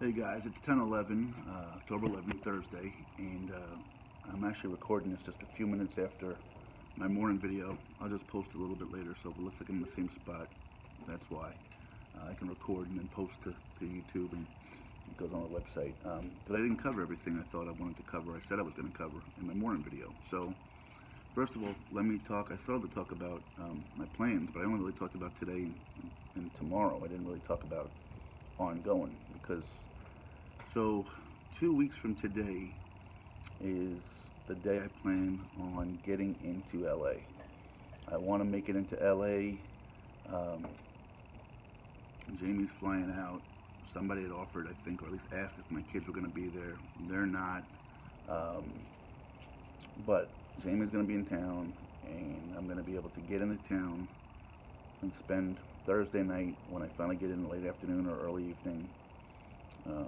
Hey guys, it's 10:11, October 11th, Thursday, and I'm actually recording this just a few minutes after my morning video. I'll just post a little bit later, so if it looks like I'm in the same spot, that's why. I can record and then post to YouTube, and it goes on the website. But I didn't cover everything I thought I wanted to cover. I said I was going to cover in my morning video. So first of all, let me talk. I started to talk about my plans, but I only really talked about today and tomorrow. I didn't really talk about ongoing because so 2 weeks from today is the day I plan on getting into LA. I want to make it into LA. Um, Jamie's flying out. Somebody had offered, I think, or at least asked if my kids were going to be there. They're not. Um, but Jamie's going to be in town, and I'm going to be able to get into town and spend Thursday night when I finally get in late afternoon or early evening. Uh,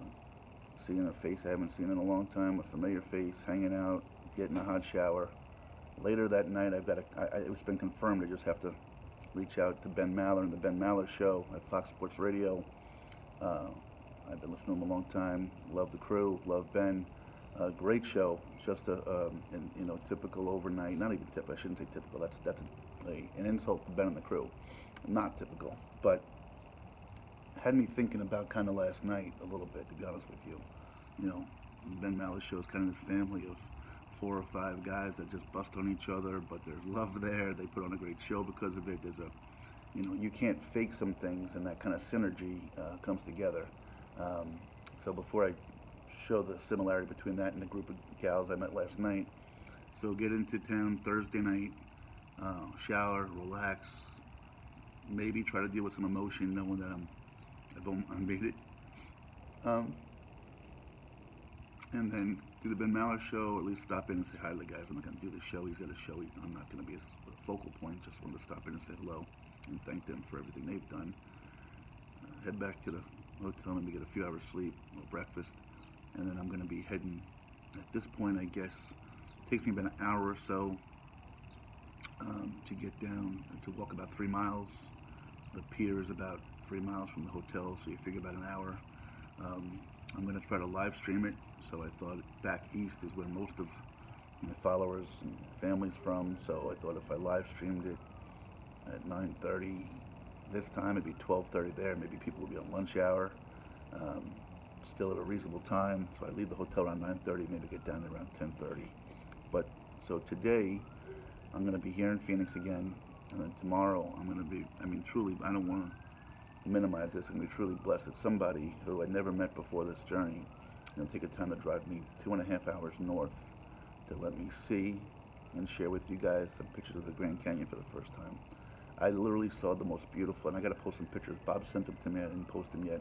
Seeing a face I haven't seen in a long time, a familiar face, hanging out, getting a hot shower. Later that night, it's been confirmed. I just have to reach out to Ben Maller and the Ben Maller Show at Fox Sports Radio. Uh, I've been listening to him a long time. Love the crew. Love Ben. Great show. Just typical overnight. Not even typical. I shouldn't say typical. An insult to Ben and the crew. Not typical, but had me thinking about kind of last night a little bit, to be honest with you. You know, Ben Maller's show is kind of this family of 4 or 5 guys that just bust on each other, but there's love there. They put on a great show because of it. You can't fake some things, and that kind of synergy comes together. So before I show the similarity between that and the group of gals I met last night, so get into town Thursday night, shower, relax, maybe try to deal with some emotion, knowing that I made it. Um, and then do the Ben Maller show, or at least stop in and say hi to the guys. I'm not going to do the show. He's got a show. I'm not going to be a focal point. Just wanted to stop in and say hello and thank them for everything they've done. Head back to the hotel, maybe get a few hours sleep or breakfast, and then I'm going to be heading. At this point, I guess it takes me about an hour or so to get down, to walk about 3 miles. The pier is about 3 miles from the hotel, so you figure about an hour. I'm going to try to live stream it, so I thought back east is where most of my followers and family's from, so I thought if I live streamed it at 9:30 this time, it'd be 12:30 there. Maybe people will be on lunch hour, um, still at a reasonable time, so I leave the hotel around 9:30, maybe get down there around 10:30. But so today, I'm going to be here in Phoenix again, and then tomorrow I'm going to be, truly, I don't want to minimize this, I'm going to be truly blessed that somebody who I never met before this journey is going to take the time to drive me 2.5 hours north to let me see and share with you guys some pictures of the Grand Canyon for the first time. I literally saw the most beautiful, and I got to post some pictures. Bob sent them to me, I didn't post them yet,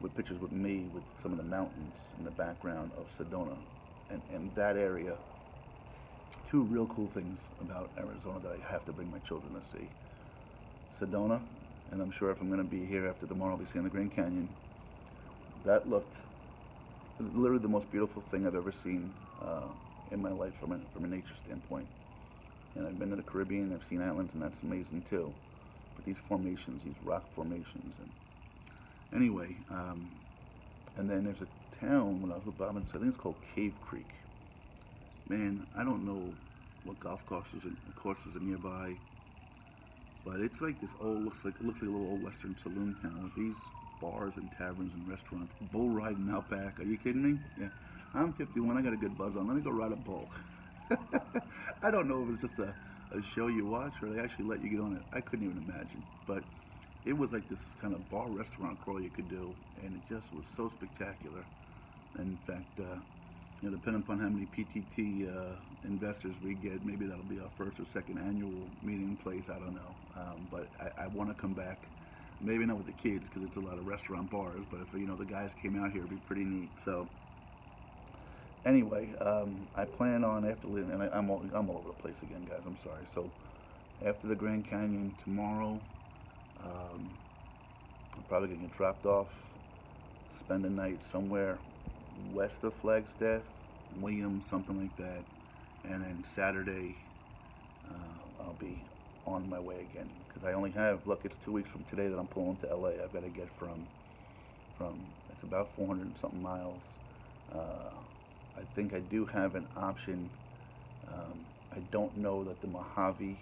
with pictures with me, with some of the mountains in the background of Sedona. And that area, two real cool things about Arizona that I have to bring my children to see. Sedona, and I'm sure if I'm going to be here after tomorrow, I'll be seeing the Grand Canyon. That looked literally the most beautiful thing I've ever seen in my life from a nature standpoint. And I've been to the Caribbean, I've seen islands, and that's amazing too. But these formations, these rock formations, and anyway, and then there's a town when I was with Bob, I think it's called Cave Creek. Man, I don't know what golf courses are nearby, but it's like this old, it looks like a little old western saloon town with these bars and taverns and restaurants. Bull riding out back. Are you kidding me? Yeah. I'm 51. I got a good buzz on. Let me go ride a bull. I don't know if it's just a show you watch or they actually let you get on it. I couldn't even imagine. But it was like this kind of bar restaurant crawl you could do, and it just was so spectacular. And in fact, depending upon how many PTT investors we get, maybe that'll be our first or second annual meeting place. I don't know, but I want to come back. Maybe not with the kids because it's a lot of restaurant bars, but if the guys came out here, it'd be pretty neat. So anyway, I plan on after leaving, and I'm all over the place again, guys. I'm sorry. So after the Grand Canyon tomorrow, I'm probably gonna get dropped off, spend the night somewhere west of Flagstaff, Williams, something like that, and then Saturday I'll be on my way again because I only have, look, it's 2 weeks from today that I'm pulling to LA. I've got to get from it's about 400 and something miles. I think I do have an option. I don't know that the Mojave.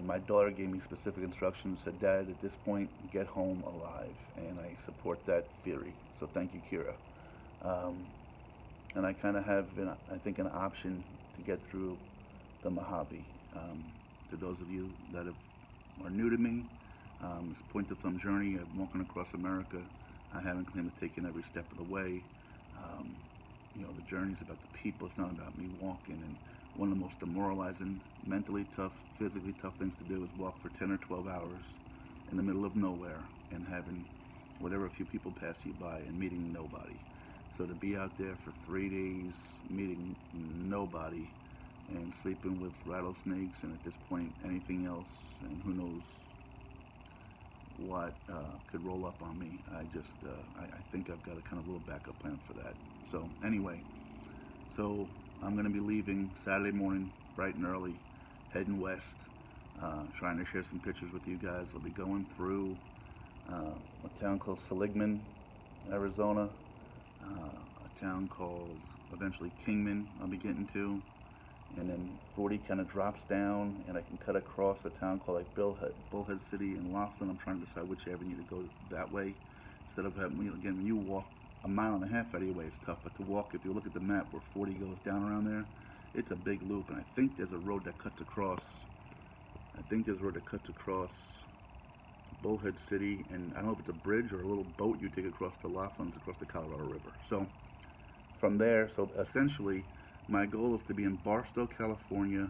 My daughter gave me specific instructions. Said, "Dad, at this point, get home alive," and I support that theory. So thank you, Kira. Um, and I kind of have, I think, an option to get through the Mojave. To those of you that are new to me, this point to thumb journey of walking across America, I haven't claimed to take in every step of the way. Um, the journey is about the people. It's not about me walking. And one of the most demoralizing, mentally tough, physically tough things to do is walk for 10 or 12 hours in the middle of nowhere and having whatever few people pass you by and meeting nobody. So to be out there for 3 days, meeting nobody, and sleeping with rattlesnakes, and at this point anything else, and who knows what could roll up on me. I think I've got a kind of little backup plan for that. So anyway, so I'm going to be leaving Saturday morning bright and early, heading west, trying to share some pictures with you guys. I'll be going through a town called Seligman, Arizona, a town called eventually Kingman I'll be getting to, and then 40 kind of drops down, and I can cut across a town called like Bullhead City and Laughlin. I'm trying to decide which avenue to go that way, instead of having, again, when you walk a mile and a half out of your way, it's tough, but to walk, if you look at the map where 40 goes down around there, it's a big loop, and I think there's a road that cuts across, Bullhead City, and I don't know if it's a bridge or a little boat you take across to Laughlin, across the Colorado River. So from there, so essentially, my goal is to be in Barstow, California,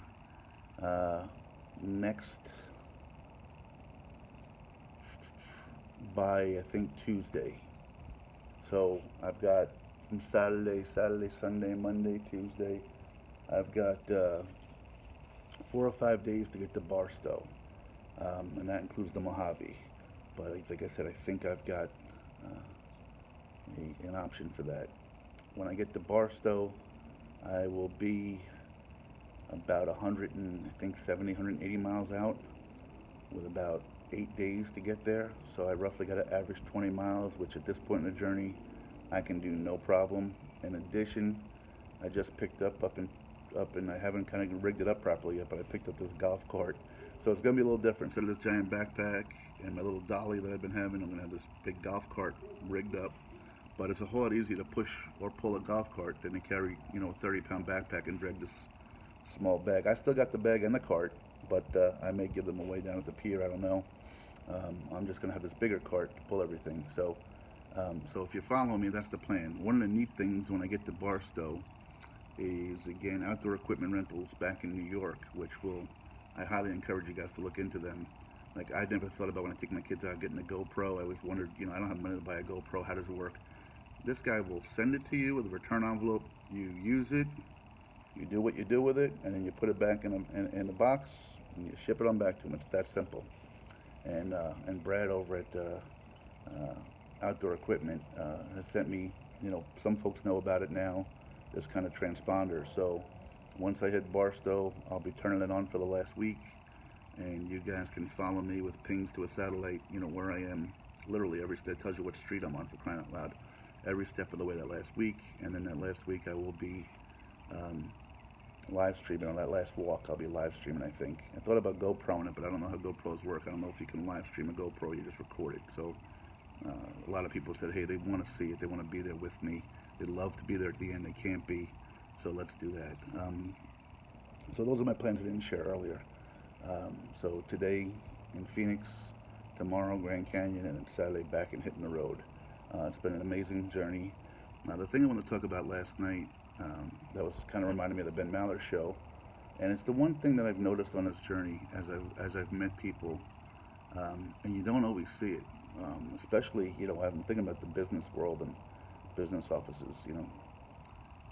by I think Tuesday. So I've got from Saturday, Sunday, Monday, Tuesday. I've got 4 or 5 days to get to Barstow, and that includes the Mojave. But like I said, I think I've got an option for that. When I get to Barstow, I will be about 180 miles out, with about 8 days to get there. So I roughly got to average 20 miles, which at this point in the journey, I can do no problem. In addition, I just picked up and I haven't kind of rigged it up properly yet, but I picked up this golf cart. So it's going to be a little different. Instead of this giant backpack and my little dolly that I've been having, I'm going to have this big golf cart rigged up. But it's a whole lot easier to push or pull a golf cart than to carry, a 30-pound backpack and drag this small bag. I still got the bag and the cart, but I may give them away down at the pier. I don't know. I'm just going to have this bigger cart to pull everything. So if you're following me, that's the plan. One of the neat things when I get to Barstow is, again, outdoor equipment rentals back in New York, which I highly encourage you guys to look into them. Like, I never thought about when I take my kids out getting a GoPro. I always wondered, I don't have money to buy a GoPro. How does it work? This guy will send it to you with a return envelope. You use it, you do what you do with it, and then you put it back in a box, and you ship it on back to him. It's that simple. And Brad over at Outdoor Equipment has sent me, some folks know about it now, this kind of transponder. So once I hit Barstow, I'll be turning it on for the last week, and you guys can follow me with pings to a satellite, where I am. Literally every step tells you what street I'm on, for crying out loud. Every step of the way that last week, and then that last week I will be live streaming. On that last walk, I'll be live streaming, I think. I thought about GoProing it, but I don't know how GoPros work. I don't know if you can live stream a GoPro, you just record it. So a lot of people said, hey, they want to see it, they want to be there with me. They'd love to be there at the end, they can't be, so let's do that. So those are my plans I didn't share earlier. So today in Phoenix, tomorrow Grand Canyon, and then Saturday back and hitting the road. It's been an amazing journey. Now, the thing I want to talk about last night, that was kind of reminding me of the Ben Maller show, and it's the one thing that I've noticed on this journey as I've met people, and you don't always see it, especially, I'm thinking about the business world and business offices.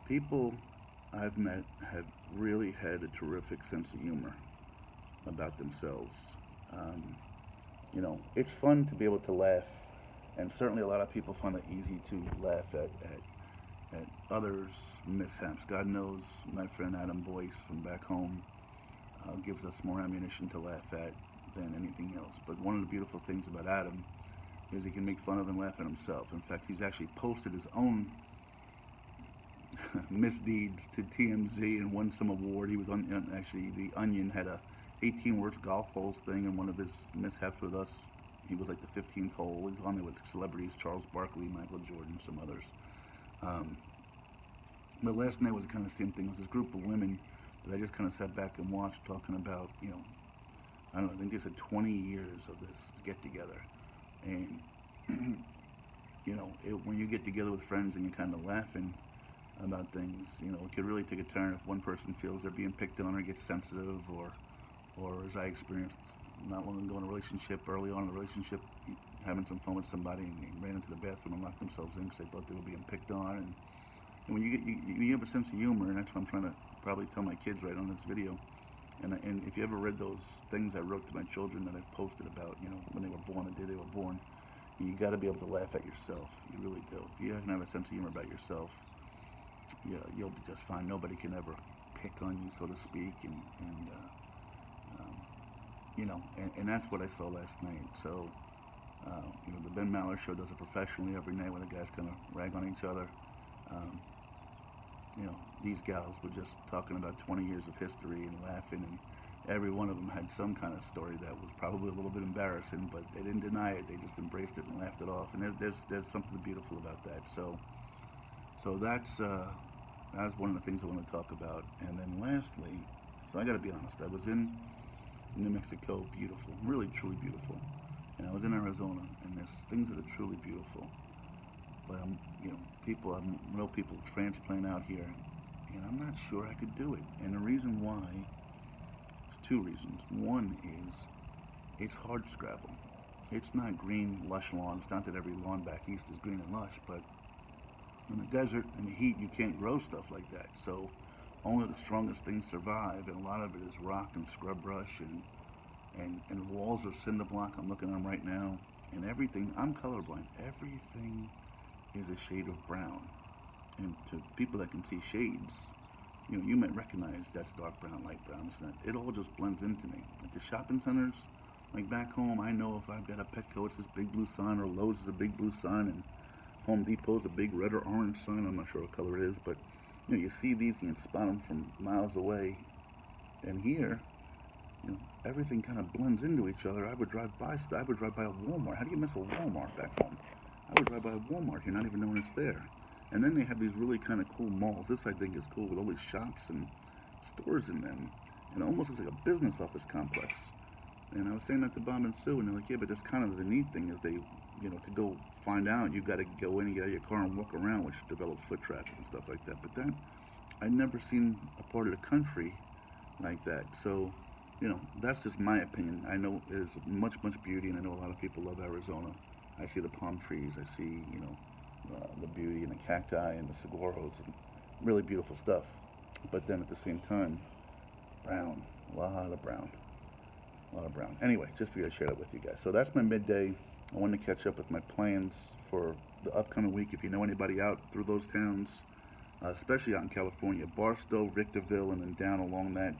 People I've met have really had a terrific sense of humor about themselves. It's fun to be able to laugh. And certainly a lot of people find it easy to laugh at others' mishaps. God knows my friend Adam Boyce from back home gives us more ammunition to laugh at than anything else. But one of the beautiful things about Adam is he can make fun of and laugh at himself. In fact, he's actually posted his own misdeeds to TMZ and won some award. He was on, actually, The Onion had a 18 worst golf holes thing, and one of his mishaps with us, he was like the 15th hole. He's on there with celebrities, Charles Barkley, Michael Jordan, some others. But last night was kind of the same thing. It was this group of women that I just kind of sat back and watched, talking about, I don't know, I think they said 20 years of this get together. And, when you get together with friends and you're kind of laughing about things, it could really take a turn if one person feels they're being picked on or gets sensitive, or as I experienced not long ago in a relationship, early on in a relationship, having some fun with somebody, and they ran into the bathroom and locked themselves in because they thought they were being picked on. And when you have a sense of humor, and that's what I'm trying to probably tell my kids right on this video. And if you ever read those things I wrote to my children that I posted about, when they were born, the day they were born, you got to be able to laugh at yourself. You really do. If you can have a sense of humor about yourself, you'll be just fine. Nobody can ever pick on you, so to speak. And that's what I saw last night. So, the Ben Maller show does it professionally every night, where the guys kind of rag on each other. These gals were just talking about 20 years of history and laughing, and every one of them had some kind of story that was probably a little bit embarrassing, but they didn't deny it. They just embraced it and laughed it off. And there's something beautiful about that. So that's one of the things I want to talk about. And then lastly, so I got to be honest, I was in New Mexico, beautiful, really truly beautiful, and I was in Arizona, and there's things that are truly beautiful. But I know people transplant out here, and I'm not sure I could do it. And the reason why is two reasons. One is it's hard scrabble. It's not green, lush lawn. It's not that every lawn back east is green and lush, but in the desert and the heat, you can't grow stuff like that. So only the strongest things survive, and a lot of it is rock and scrub brush, and walls are cinder block. I'm looking at them right now, and everything. I'm colorblind. Everything is a shade of brown, and to people that can see shades, you might recognize that's dark brown, light brown. It all just blends into me. At the shopping centers, like back home, I know if I've got a Petco, it's this big blue sign, or Lowe's is a big blue sign, and Home Depot's a big red or orange sign. I'm not sure what color it is, but you see these, you can spot them from miles away. And here, everything kind of blends into each other. I would drive by a Walmart. How do you miss a Walmart back home? I would drive by a Walmart here, not even knowing it's there. And then they have these really kind of cool malls. This, I think, is cool, with all these shops and stores in them. And it almost looks like a business office complex. And I was saying that to Bob and Sue, and they're like, yeah, but that's kind of the neat thing, is they, to go find out, you've got to go in and get out of your car and walk around, which develops foot traffic and stuff like that. But then, I'd never seen a part of the country like that. So, that's just my opinion. I know there's much, much beauty, and I know a lot of people love Arizona. I see the palm trees, I see, the beauty and the cacti and the saguaros, and really beautiful stuff. But then at the same time, brown, a lot of brown. Anyway, just figured I'd share that with you guys. So that's my midday. I wanted to catch up with my plans for the upcoming week. If you know anybody out through those towns, especially out in California, Barstow, Victorville, and then down along that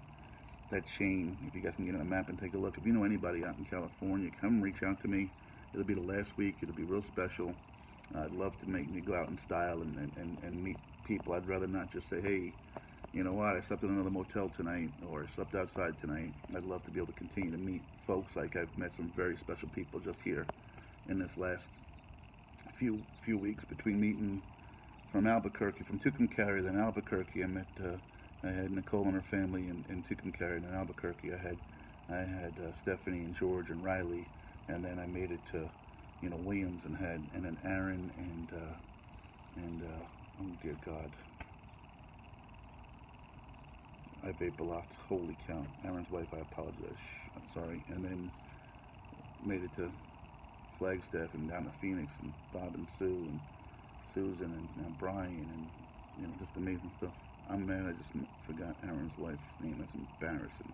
chain, if you guys can get on the map and take a look. If you know anybody out in California, come reach out to me. It'll be the last week. It'll be real special. I'd love to make me go out in style and meet people. I'd rather not just say, hey, you know what, I slept in another motel tonight, or I slept outside tonight. I'd love to be able to continue to meet folks. Like, I've met some very special people just here in this last few weeks, between meeting from Albuquerque, from Tucumcari, then Albuquerque. I had Nicole and her family in Tucumcari, and in Albuquerque I had Stephanie and George and Riley, and then I made it to Williams, and then Aaron and oh dear God, I vape a lot. Holy cow. Aaron's wife, I apologize. I'm sorry. And then made it to Flagstaff and down to Phoenix, and Bob and Sue and Susan and Brian, and just amazing stuff. I'm mad I just forgot Aaron's wife's name. That's embarrassing.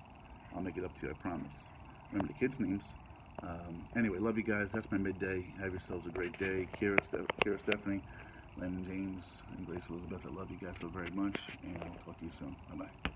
I'll make it up to you, I promise. Remember the kids' names. Anyway, love you guys. That's my midday. Have yourselves a great day. Kira, Stephanie, Len, James, and Grace Elizabeth, I love you guys so very much, and I'll talk to you soon. Bye-bye.